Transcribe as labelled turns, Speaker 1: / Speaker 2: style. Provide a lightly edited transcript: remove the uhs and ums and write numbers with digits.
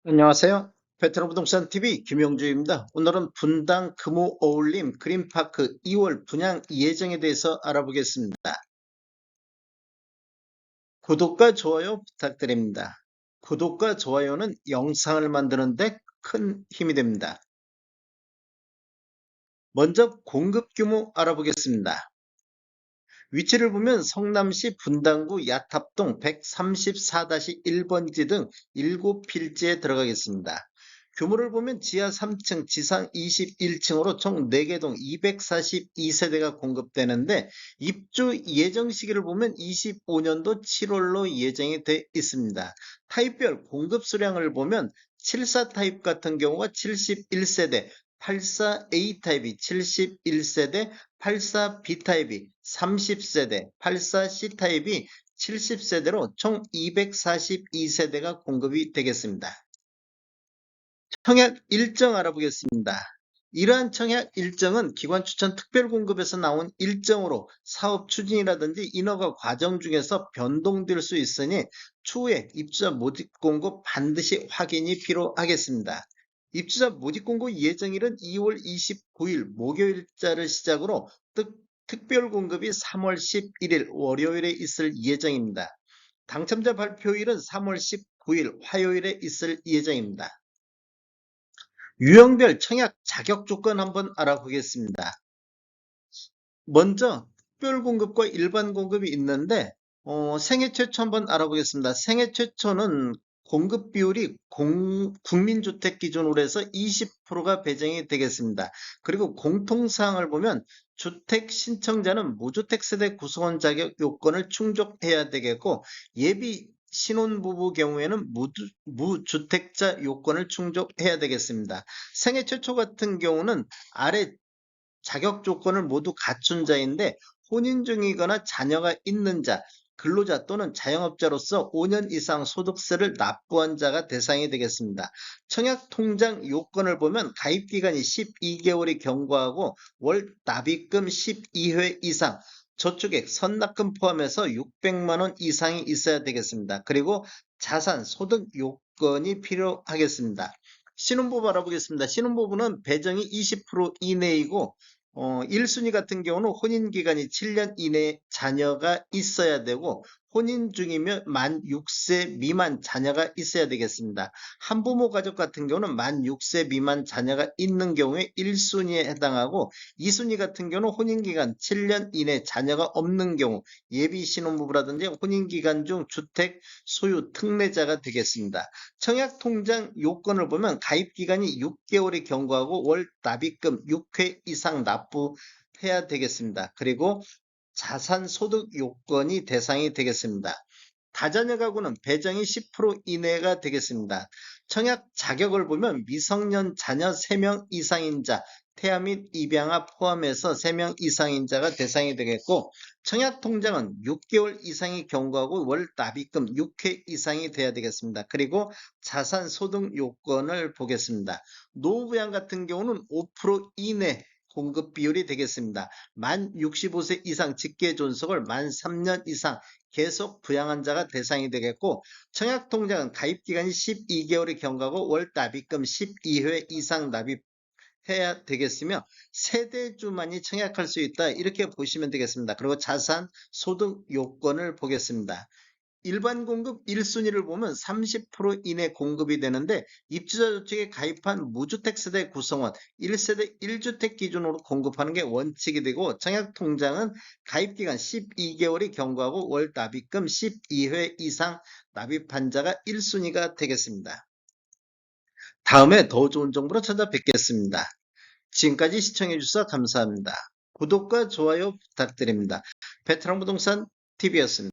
Speaker 1: 안녕하세요. 베트남 부동산 TV 김영주입니다. 오늘은 분당 금호 어울림 그린파크 2월 분양 예정에 대해서 알아보겠습니다. 구독과 좋아요 부탁드립니다. 구독과 좋아요는 영상을 만드는 데 큰 힘이 됩니다. 먼저 공급 규모 알아보겠습니다. 위치를 보면 성남시 분당구 야탑동 134-1번지 등 7필지에 들어가겠습니다. 규모를 보면 지하 3층, 지상 21층으로 총 4개 동 242세대가 공급되는데 입주 예정 시기를 보면 25년도 7월로 예정이 돼 있습니다. 타입별 공급 수량을 보면 74 타입 같은 경우가 71세대, 84A 타입이 71세대, 84B 타입이 30세대, 84C 타입이 70세대로 총 242세대가 공급이 되겠습니다. 청약 일정 알아보겠습니다. 이러한 청약 일정은 기관 추천 특별 공급에서 나온 일정으로 사업 추진이라든지 인허가 과정 중에서 변동될 수 있으니 추후에 입주자 모집 공고 반드시 확인이 필요하겠습니다. 입주자 모집 공고 예정일은 2월 29일 목요일자를 시작으로 특별 공급이 3월 11일 월요일에 있을 예정입니다. 당첨자 발표일은 3월 19일 화요일에 있을 예정입니다. 유형별 청약 자격 조건 한번 알아보겠습니다. 먼저 특별 공급과 일반 공급이 있는데 생애 최초 한번 알아보겠습니다. 생애 최초는 공급 비율이 국민주택 기준으로 해서 20%가 배정이 되겠습니다. 그리고 공통사항을 보면 주택 신청자는 무주택 세대 구성원 자격 요건을 충족해야 되겠고 예비 신혼부부 경우에는 무주택자 요건을 충족해야 되겠습니다. 생애 최초 같은 경우는 아래 자격 조건을 모두 갖춘 자인데 혼인 중이거나 자녀가 있는 자, 근로자 또는 자영업자로서 5년 이상 소득세를 납부한 자가 대상이 되겠습니다. 청약통장 요건을 보면 가입기간이 12개월이 경과하고 월 납입금 12회 이상, 저축액 선납금 포함해서 600만 원 이상이 있어야 되겠습니다. 그리고 자산 소득 요건이 필요하겠습니다. 신혼부부 알아보겠습니다. 신혼부부는 배정이 20% 이내이고 1순위 같은 경우는 혼인기간이 7년 이내 자녀가 있어야 되고 혼인 중이면 만 6세 미만 자녀가 있어야 되겠습니다. 한부모 가족 같은 경우는 만 6세 미만 자녀가 있는 경우에 1순위에 해당하고 2순위 같은 경우는 혼인기간 7년 이내 자녀가 없는 경우 예비 신혼부부라든지 혼인기간 중 주택 소유 특례자가 되겠습니다. 청약통장 요건을 보면 가입기간이 6개월이 경과하고 월 납입금 6회 이상 납부해야 되겠습니다. 그리고 자산소득 요건이 대상이 되겠습니다. 다자녀 가구는 배정이 10% 이내가 되겠습니다. 청약 자격을 보면 미성년 자녀 3명 이상인 자, 태아 및 입양아 포함해서 3명 이상인 자가 대상이 되겠고 청약 통장은 6개월 이상이 경과하고 월 납입금 6회 이상이 돼야 되겠습니다. 그리고 자산 소득 요건을 보겠습니다. 노후부양 같은 경우는 5% 이내 공급 비율이 되겠습니다. 만 65세 이상 직계 존속을 만 3년 이상 계속 부양한 자가 대상이 되겠고 청약통장은 가입기간이 12개월이 경과하고 월 납입금 12회 이상 납입해야 되겠으며 세대주만이 청약할 수 있다 이렇게 보시면 되겠습니다. 그리고 자산 소득 요건을 보겠습니다. 일반 공급 1순위를 보면 30% 이내 공급이 되는데 입주자 저축에 가입한 무주택 세대 구성원 1세대 1주택 기준으로 공급하는 게 원칙이 되고 청약통장은 가입기간 12개월이 경과하고 월 납입금 12회 이상 납입한 자가 1순위가 되겠습니다. 다음에 더 좋은 정보로 찾아뵙겠습니다. 지금까지 시청해주셔서 감사합니다. 구독과 좋아요 부탁드립니다. 베트남 부동산 TV였습니다.